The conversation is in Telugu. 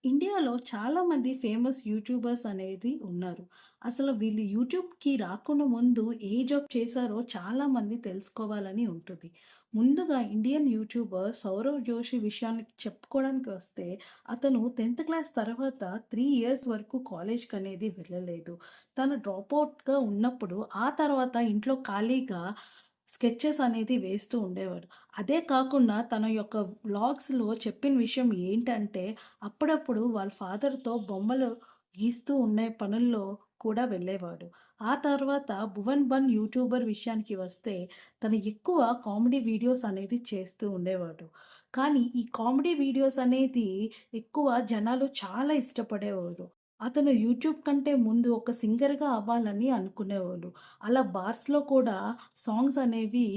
ఇండియాలో చాలామంది ఫేమస్ యూట్యూబర్స్ అనేది ఉన్నారు. అసలు వీళ్ళు యూట్యూబ్‌కి రాకుండా ముందు ఏ జాబ్ చేశారో చాలామంది తెలుసుకోవాలని ఉంటుంది. ముందుగా ఇండియన్ యూట్యూబర్ సౌరవ్ జోషి విషయానికి చెప్పుకోవడానికి వస్తే, అతను 10థ్ క్లాస్ తర్వాత 3 ఇయర్స్ వరకు కాలేజ్‌కనేది వెళ్ళలేదు. తను డ్రాప్ ఔట్‌గా ఉన్నప్పుడు, ఆ తర్వాత ఇంట్లో ఖాళీగా స్కెచెస్ అనేది వేస్తూ ఉండేవాడు. అదే కాకుండా తన యొక్క వ్లాగ్స్‌లో చెప్పిన విషయం ఏంటంటే, అప్పుడప్పుడు వాళ్ళ ఫాదర్‌తో బొమ్మలు గీస్తూ ఉండే పనుల్లో కూడా వెళ్ళేవాడు. ఆ తర్వాత భువన్ బన్ యూట్యూబర్ విషయానికి వస్తే, తను ఎక్కువ కామెడీ వీడియోస్ అనేది చేస్తూ ఉండేవాడు. కానీ ఈ కామెడీ వీడియోస్ అనేది ఎక్కువ జనాలు చాలా ఇష్టపడేవారు. అతను యూట్యూబ్ కంటే ముందు ఒక సింగర్‌గా అవ్వాలని అనుకునేవాడు. అలా బార్స్‌లో కూడా సాంగ్స్ అనేవి